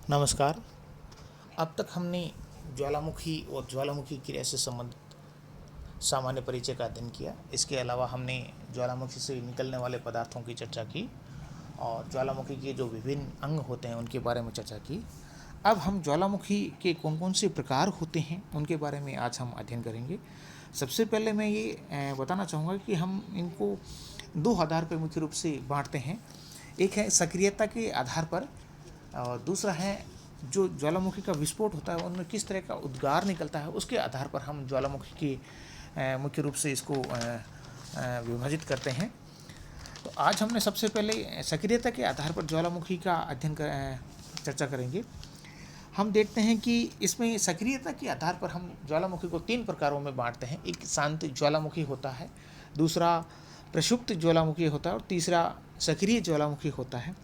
नमस्कार। अब तक हमने ज्वालामुखी और ज्वालामुखी क्रिया से संबंधित सामान्य परिचय का अध्ययन किया। इसके अलावा हमने ज्वालामुखी से निकलने वाले पदार्थों की चर्चा की और ज्वालामुखी के जो विभिन्न अंग होते हैं उनके बारे में चर्चा की। अब हम ज्वालामुखी के कौन कौन से प्रकार होते हैं उनके बारे में आज हम अध्ययन करेंगे। सबसे पहले मैं ये बताना चाहूँगा कि हम इनको दो आधार पर मुख्य रूप से बांटते हैं। एक है सक्रियता के आधार पर और दूसरा है जो ज्वालामुखी का विस्फोट होता है उनमें किस तरह का उद्गार निकलता है, उसके आधार पर हम ज्वालामुखी की मुख्य रूप से इसको विभाजित करते हैं। तो आज हमने सबसे पहले सक्रियता के आधार पर ज्वालामुखी का अध्ययन चर्चा करेंगे। हम देखते हैं कि इसमें सक्रियता के आधार पर हम ज्वालामुखी को तीन प्रकारों में बांटते हैं। एक शांत ज्वालामुखी होता है, दूसरा प्रक्षुब्ध ज्वालामुखी होता है और तीसरा सक्रिय ज्वालामुखी होता है।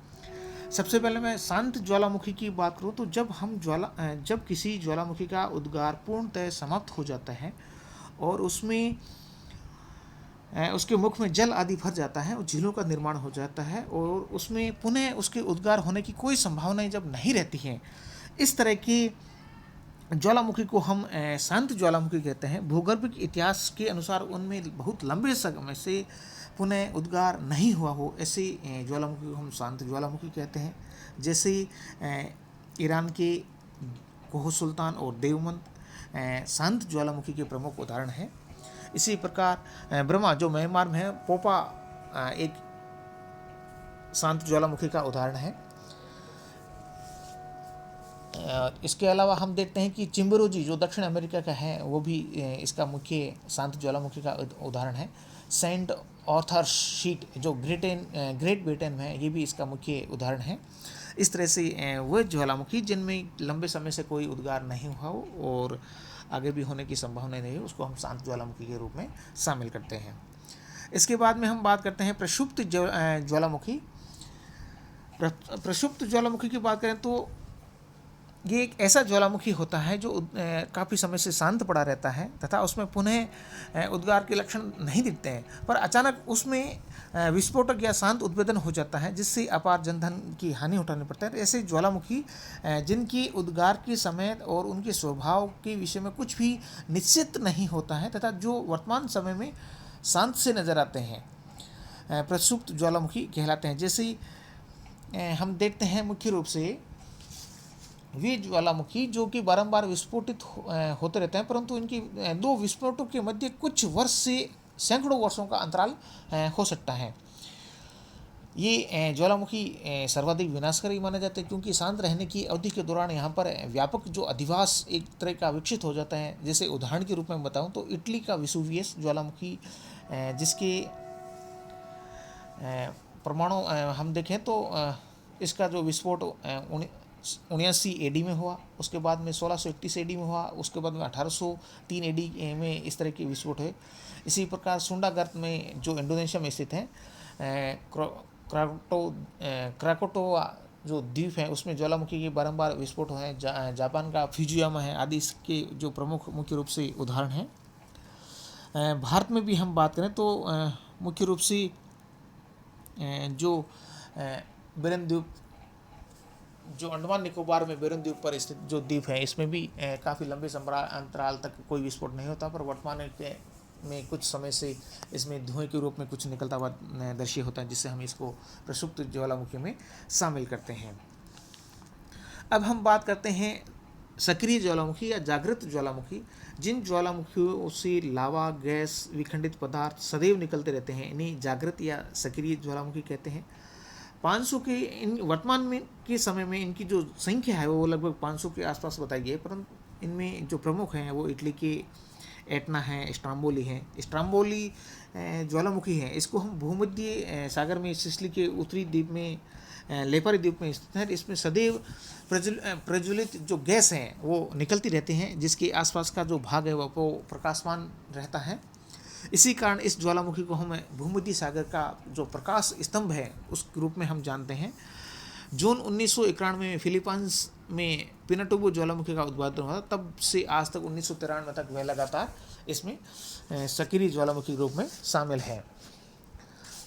सबसे पहले मैं शांत ज्वालामुखी की बात करूं तो जब किसी ज्वालामुखी का उद्गार पूर्णतः समाप्त हो जाता है और उसमें उसके मुख में जल आदि भर जाता है और झीलों का निर्माण हो जाता है और उसमें पुनः उसके उद्गार होने की कोई संभावना जब नहीं रहती है, इस तरह की ज्वालामुखी को हम शांत ज्वालामुखी कहते हैं। भूगर्भिक इतिहास के अनुसार उनमें बहुत लंबे समय से पुनः उद्गार नहीं हुआ हो, ऐसे ज्वालामुखी को हम शांत ज्वालामुखी कहते हैं। जैसे ईरान के कोह सुल्तान और देवमंत शांत ज्वालामुखी के प्रमुख उदाहरण हैं। इसी प्रकार ब्रह्मा जो म्यांमार में है, पोपा एक शांत ज्वालामुखी का उदाहरण है। इसके अलावा हम देखते हैं कि चिम्बुरुजी जो दक्षिण अमेरिका का है वो भी इसका मुख्य शांत ज्वालामुखी का उदाहरण है। सेंट ऑर्थर शीट जो ग्रेट ब्रिटेन में है, ये भी इसका मुख्य उदाहरण है। इस तरह से वह ज्वालामुखी जिनमें लंबे समय से कोई उद्गार नहीं हुआ हो और आगे भी होने की संभावना नहीं है, उसको हम शांत ज्वालामुखी के रूप में शामिल करते हैं। इसके बाद में हम बात करते हैं प्रक्षुब्ध ज्वालामुखी। प्रक्षुब्ध ज्वालामुखी की बात करें तो ये एक ऐसा ज्वालामुखी होता है जो काफ़ी समय से शांत पड़ा रहता है तथा उसमें पुनः उद्गार के लक्षण नहीं दिखते हैं, पर अचानक उसमें विस्फोटक या शांत उद्भेदन हो जाता है जिससे अपार जनधन की हानि उठानी पड़ता है। ऐसे ज्वालामुखी जिनकी उद्गार के समय और उनके स्वभाव के विषय में कुछ भी निश्चित नहीं होता है तथा जो वर्तमान समय में शांत से नजर आते हैं, प्रक्षुब्ध ज्वालामुखी कहलाते हैं। जैसे हम देखते हैं मुख्य रूप से वे ज्वालामुखी जो कि बारंबार विस्फोटित होते रहते हैं, परंतु इनकी दो विस्फोटों के मध्य कुछ वर्ष से सैकड़ों वर्षों का अंतराल हो सकता है। ये ज्वालामुखी सर्वाधिक विनाशकारी माने जाते हैं क्योंकि शांत रहने की अवधि के दौरान यहाँ पर व्यापक जो अधिवास एक तरह का विकसित हो जाता है। जैसे उदाहरण के रूप में बताऊँ तो इटली का वेसुवियस ज्वालामुखी जिसके परमाणु हम देखें तो इसका जो विस्फोट 79 एडी में हुआ, उसके बाद में 1631 एडी में हुआ, उसके बाद में 1803 एडी में इस तरह के विस्फोट हुए। इसी प्रकार सुंडागर्त में जो इंडोनेशिया में स्थित है क्राकोटोवा जो द्वीप है उसमें ज्वालामुखी के बारंबार विस्फोट हुए हैं। जापान का फ्यूजियामा है आदि इसके जो प्रमुख मुख्य रूप से उदाहरण हैं। भारत में भी हम बात करें तो मुख्य रूप से जो बेरन द्वीप जो अंडमान निकोबार में बेरन द्वीप पर स्थित जो द्वीप है, इसमें भी काफ़ी लंबे अंतराल तक कोई विस्फोट नहीं होता, पर वर्तमान में कुछ समय से इसमें धुएं के रूप में कुछ निकलता हुआ दृश्य होता है, जिससे हम इसको प्रक्षुब्ध ज्वालामुखी में शामिल करते हैं। अब हम बात करते हैं सक्रिय ज्वालामुखी या जागृत ज्वालामुखी। जिन ज्वालामुखियों से लावा, गैस, विखंडित पदार्थ सदैव निकलते रहते हैं, इन्हें जागृत या सक्रिय ज्वालामुखी कहते हैं। 500 के इन वर्तमान में के समय में इनकी जो संख्या है वो लगभग 500 के आसपास बताई गई है, परंतु इनमें जो प्रमुख हैं वो इटली के एटना है, स्ट्राम्बोली है। स्ट्राम्बोली ज्वालामुखी है, इसको हम भूमध्य सागर में सिसिली के उत्तरी द्वीप में लेपारी द्वीप में स्थित है। इसमें सदैव प्रज्वलित जो गैस हैं वो निकलती रहती हैं, जिसके आसपास का जो भाग है वो प्रकाशमान रहता है। इसी कारण इस ज्वालामुखी को हम भूमध्य सागर का जो प्रकाश स्तंभ है उस रूप में हम जानते हैं। जून 1991 में फिलीपींस में पिनाटुबो ज्वालामुखी का उद्घाटन हुआ, तब से आज तक 1993 तक वह लगातार इसमें सक्रिय ज्वालामुखी रूप में शामिल है।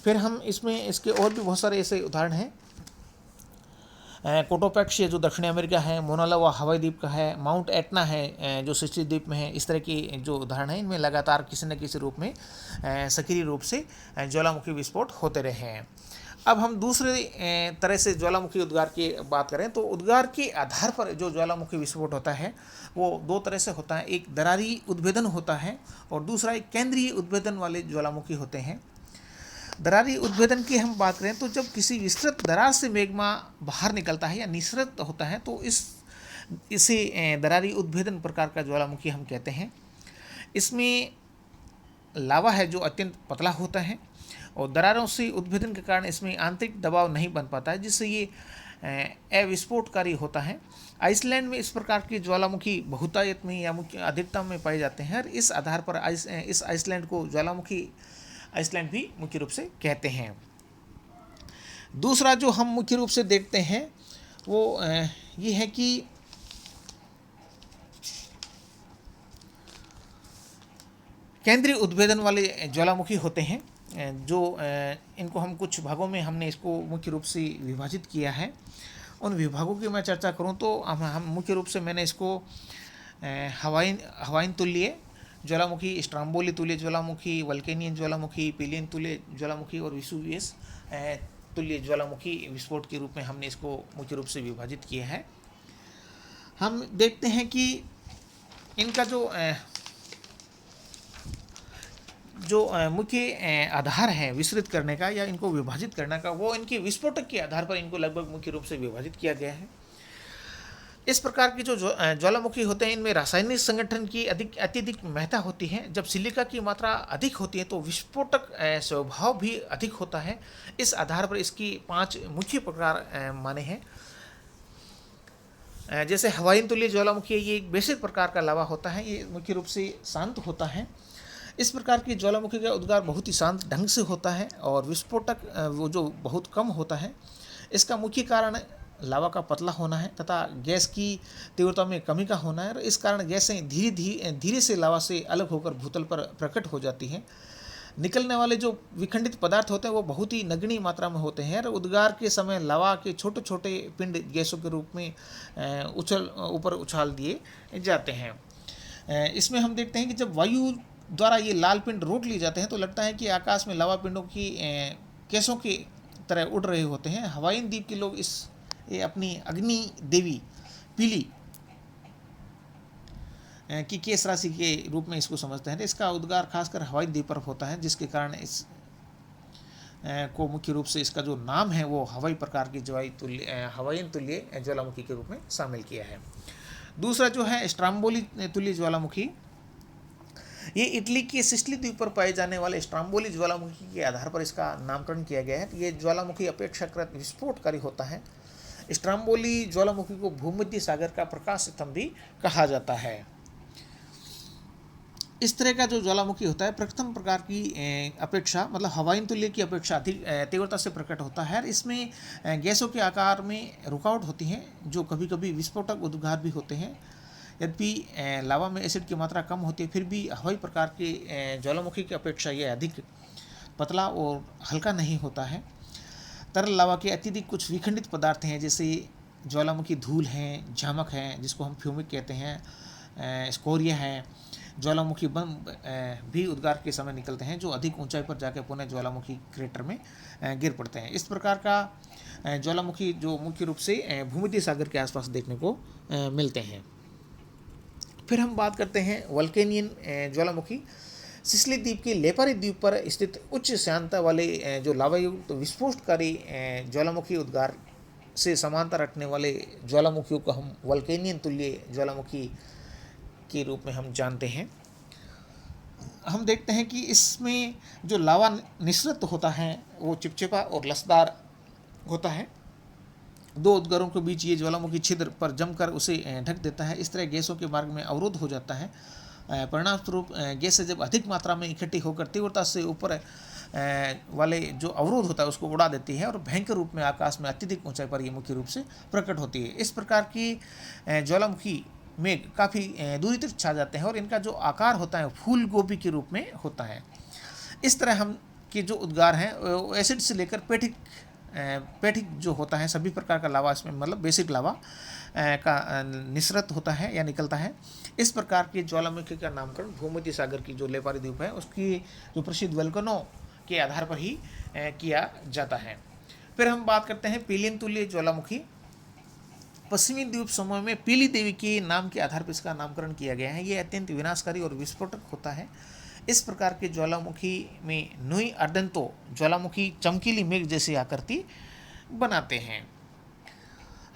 फिर हम इसमें इसके और भी बहुत सारे ऐसे उदाहरण हैं। कोटोपैक्स जो दक्षिण अमेरिका है, मोना लोआ हवाई द्वीप का है, माउंट एटना है जो सिसिली द्वीप में है। इस तरह की जो उदाहरण है, इनमें लगातार किसी न किसी रूप में सक्रिय रूप से ज्वालामुखी विस्फोट होते रहे हैं। अब हम दूसरे तरह से ज्वालामुखी उद्गार की बात करें तो उद्गार के आधार पर जो ज्वालामुखी विस्फोट होता है वो दो तरह से होता है। एक दरारी उद्भेदन होता है और दूसरा एक केंद्रीय उद्भेदन वाले ज्वालामुखी होते हैं। दरारी उद्भेदन की हम बात करें तो जब किसी विस्तृत दरार से मैग्मा बाहर निकलता है या निःसृत होता है तो इसे दरारी उद्भेदन प्रकार का ज्वालामुखी हम कहते हैं। इसमें लावा है जो अत्यंत पतला होता है और दरारों से उद्भेदन के कारण इसमें आंतरिक दबाव नहीं बन पाता है, जिससे ये अविस्फोटकारी होता है। आइसलैंड में इस प्रकार की ज्वालामुखी बहुतायत में या मुख्य अधिकता में पाए जाते हैं और इस आधार पर इस आइसलैंड को ज्वालामुखी आइसलैंड भी मुख्य रूप से कहते हैं। दूसरा जो हम मुख्य रूप से देखते हैं वो ये है कि केंद्रीय उद्भेदन वाले ज्वालामुखी होते हैं, जो इनको हम कुछ भागों में हमने इसको मुख्य रूप से विभाजित किया है। उन विभागों की मैं चर्चा करूं तो हम मुख्य रूप से मैंने इसको हवाइन तुल्य ज्वालामुखी, स्ट्राम्बोली तुल्य ज्वालामुखी, वल्केनियन ज्वालामुखी, पिलियन तुल्य ज्वालामुखी और विसुवियस तुल्य ज्वालामुखी विस्फोट के रूप में हमने इसको मुख्य रूप से विभाजित किया है। हम देखते हैं कि इनका जो मुख्य आधार है विस्तृत करने का या इनको विभाजित करने का, वो इनके विस्फोटक के आधार पर इनको लगभग मुख्य रूप से विभाजित किया गया है। इस प्रकार की जो ज्वालामुखी होते हैं इनमें रासायनिक संगठन की अत्यधिक महत्ता होती है। जब सिलिका की मात्रा अधिक होती है तो विस्फोटक स्वभाव भी अधिक होता है। इस आधार पर इसकी 5 मुख्य प्रकार माने हैं। जैसे हवाइन तुल्य ज्वालामुखी, ये एक बेसिक प्रकार का लावा होता है, ये मुख्य रूप से शांत होता है। इस प्रकार की ज्वालामुखी का उद्गार बहुत ही शांत ढंग से होता है और विस्फोटक वो जो बहुत कम होता है। इसका मुख्य कारण लावा का पतला होना है तथा गैस की तीव्रता में कमी का होना है और इस कारण गैसें धीरे से लावा से अलग होकर भूतल पर प्रकट हो जाती हैं। निकलने वाले जो विखंडित पदार्थ होते हैं वो बहुत ही नगण्य मात्रा में होते हैं और उद्गार के समय लावा के छोटे छोटे पिंड गैसों के रूप में ऊपर उछाल दिए जाते हैं। इसमें हम देखते हैं कि जब वायु द्वारा ये लाल पिंड रोक लिए जाते हैं तो लगता है कि आकाश में लावा पिंडों की केसों की तरह उड़ रहे होते हैं। हवाइन द्वीप के लोग ये अपनी अग्नि देवी पीली की केस राशि के रूप में इसको समझते हैं। इसका उद्गार खासकर हवाई द्वीप पर होता है, जिसके कारण इस को मुख्य रूप से इसका जो नाम है वो हवाई प्रकार की हवाइन तुल्य ज्वालामुखी के रूप में शामिल किया है। दूसरा जो है स्ट्राम्बोली तुल्य ज्वालामुखी, ये इटली के सिसिली द्वीप पर पाए जाने वाले स्ट्राम्बोली ज्वालामुखी के आधार पर इसका नामकरण किया गया है। ये ज्वालामुखी अपेक्षाकृत विस्फोटकारी होता है। स्ट्राम्बोली ज्वालामुखी को भूमध्य सागर का प्रकाश स्तंभ भी कहा जाता है। इस तरह का जो ज्वालामुखी होता है प्रथम प्रकार की अपेक्षा मतलब हवाइन तुल्य की अपेक्षा अधिक तीव्रता से प्रकट होता है। इसमें गैसों के आकार में रुकावट होती है जो कभी कभी विस्फोटक उद्गार भी होते हैं। यद्यपि लावा में एसिड की मात्रा कम होती है फिर भी हवाई प्रकार के ज्वालामुखी की अपेक्षा यह अधिक पतला और हल्का नहीं होता है। तरल लावा के अत्यधिक कुछ विखंडित पदार्थ हैं जैसे ज्वालामुखी धूल हैं, झामक हैं जिसको हम फ्यूमिक कहते हैं, स्कोरिया है। ज्वालामुखी बम भी उद्गार के समय निकलते हैं जो अधिक ऊंचाई पर जाकर पुनः ज्वालामुखी क्रेटर में गिर पड़ते हैं। इस प्रकार का ज्वालामुखी जो मुख्य रूप से भूमध्य सागर के आसपास देखने को मिलते हैं। फिर हम बात करते हैं वल्केनियन ज्वालामुखी। सिसिली द्वीप के लेपारी द्वीप पर स्थित उच्च श्यानता वाले जो लावायुक्त विस्फोटकारी ज्वालामुखी उद्गार से समांतर रखने वाले ज्वालामुखियों को हम वल्केनियन तुल्य ज्वालामुखी के रूप में हम जानते हैं। हम देखते हैं कि इसमें जो लावा निःसृत होता है वो चिपचिपा और लसदार होता है। दो उद्गारों के बीच ये ज्वालामुखी छिद्र पर जमकर उसे ढक देता है। इस तरह गैसों के मार्ग में अवरोध हो जाता है। परिणाम स्वरूप गैसें जब अधिक मात्रा में इकट्ठी होकर तीव्रता से ऊपर वाले जो अवरोध होता है उसको उड़ा देती है और भयंकर रूप में आकाश में अत्यधिक ऊंचाई पर ये मुख्य रूप से प्रकट होती है। इस प्रकार की ज्वालामुखी मेघ काफ़ी दूरी तक छा जाते हैं और इनका जो आकार होता है फूल गोभी के रूप में होता है। इस तरह हम के जो उद्गार हैं एसिड से लेकर पेटिक पैठिक जो होता है, सभी प्रकार का लावा इसमें मतलब बेसिक लावा का निसरत होता है या निकलता है। इस प्रकार के ज्वालामुखी का नामकरण भूमध्य सागर की जो लेपारी द्वीप है उसकी जो प्रसिद्ध वल्कनों के आधार पर ही किया जाता है। फिर हम बात करते हैं पीलियन तुल्य ज्वालामुखी। पश्चिमी द्वीप समूह में पीली देवी के नाम के आधार पर इसका नामकरण किया गया है। ये अत्यंत विनाशकारी और विस्फोटक होता है। इस प्रकार के ज्वालामुखी में नुई अर्दंतो ज्वालामुखी चमकीली मेघ जैसी आकृति बनाते हैं।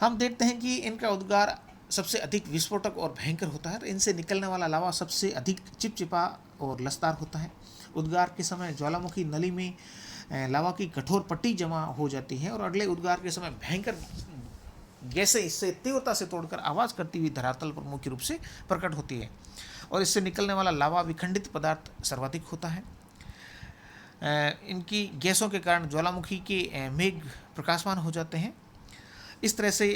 हम देखते हैं कि इनका उद्गार सबसे अधिक विस्फोटक और भयंकर होता है। तो इनसे निकलने वाला लावा सबसे अधिक चिपचिपा और लसदार होता है। उद्गार के समय ज्वालामुखी नली में लावा की कठोर पट्टी जमा हो जाती है और अगले उद्गार के समय भयंकर गैसें इससे तीव्रता से तोड़कर आवाज़ करती हुई धरातल पर मुख्य रूप से प्रकट होती है और इससे निकलने वाला लावा विखंडित पदार्थ सर्वाधिक होता है। इनकी गैसों के कारण ज्वालामुखी के मेघ प्रकाशमान हो जाते हैं। इस तरह से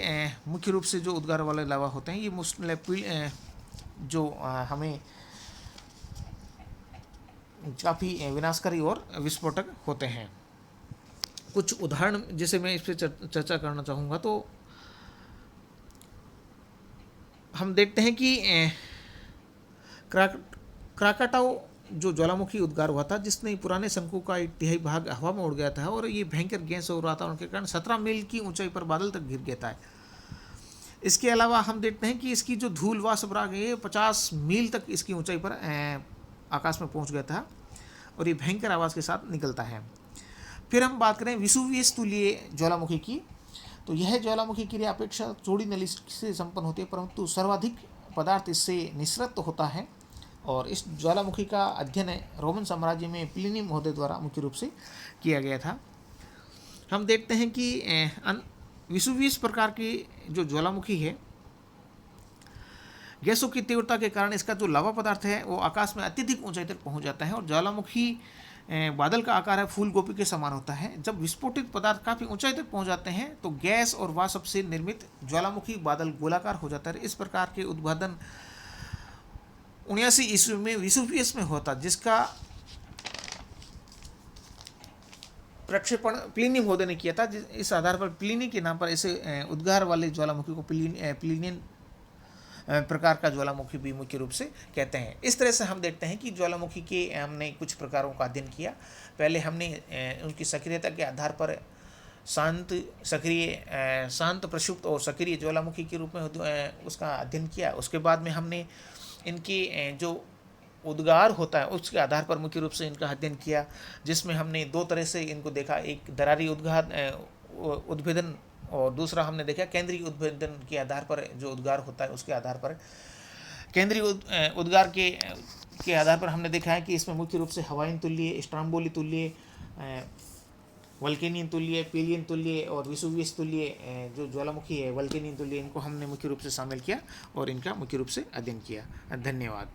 मुख्य रूप से जो उद्गार वाले लावा होते हैं ये जो हमें काफ़ी विनाशकारी और विस्फोटक होते हैं। कुछ उदाहरण जैसे मैं इस पर चर्चा करना चाहूँगा तो हम देखते हैं कि क्राकाटाओ जो ज्वालामुखी उद्गार हुआ था जिसने पुराने शंकु का एक तिहाई भाग हवा में उड़ गया था और ये भयंकर गैस और वातावरण के कारण 17 मील की ऊंचाई पर बादल तक गिर गया था। इसके अलावा हम देखते हैं कि इसकी जो धूल व सबराग है 50 मील तक इसकी ऊंचाई पर आकाश में पहुंच गया था और ये भयंकर आवाज़ के साथ निकलता है। फिर हम बात करें विसुवियस तुल्य ज्वालामुखी की, तो यह ज्वालामुखी क्रिया अपेक्षा चौड़ी नली से संपन्न होती है परंतु सर्वाधिक पदार्थ इससे निसृत होता है और इस ज्वालामुखी का अध्ययन रोमन साम्राज्य में प्लिनी महोदय द्वारा मुख्य रूप से किया गया था। हम देखते हैं कि विसुवियस प्रकार की जो ज्वालामुखी है गैसों की तीव्रता के कारण इसका जो लावा पदार्थ है वो आकाश में अत्यधिक ऊंचाई तक पहुंच जाता है और ज्वालामुखी बादल का आकार है फूल गोपी के समान होता है। जब विस्फोटित पदार्थ काफ़ी ऊंचाई तक पहुंच जाते हैं तो गैस और वाष्प से निर्मित ज्वालामुखी बादल गोलाकार हो जाता है। इस प्रकार के उद्भदन 79 ईस्वी में विसुवियस में होता जिसका प्रक्षेपण प्लिनी महोदय ने किया था। इस आधार पर प्लिनी के नाम पर ऐसे उद्गार वाले ज्वालामुखी को प्लिनियन प्रकार का ज्वालामुखी भी मुख्य रूप से कहते हैं। इस तरह से हम देखते हैं कि ज्वालामुखी के हमने कुछ प्रकारों का अध्ययन किया। पहले हमने उनकी सक्रियता के आधार पर शांत, सक्रिय, शांत, प्रक्षुब्ध और सक्रिय ज्वालामुखी के रूप में उसका अध्ययन किया। उसके बाद में हमने इनकी जो उद्गार होता है उसके आधार पर मुख्य रूप से इनका अध्ययन किया, जिसमें हमने दो तरह से इनको देखा, एक दरारी उद्भेदन और दूसरा हमने देखा केंद्रीय उद्भेदन के आधार पर जो उद्गार होता है उसके आधार पर। केंद्रीय उद्गार के आधार पर हमने देखा है कि इसमें मुख्य रूप से हवाइन तुल्य, स्ट्राम्बोली तुल्य, वल्केनियन तुल्य, पीलियन तुल्य और विसुवियस तुल्य जो ज्वालामुखी है वल्केनियन तुल्य, इनको हमने मुख्य रूप से शामिल किया और इनका मुख्य रूप से अध्ययन किया। धन्यवाद।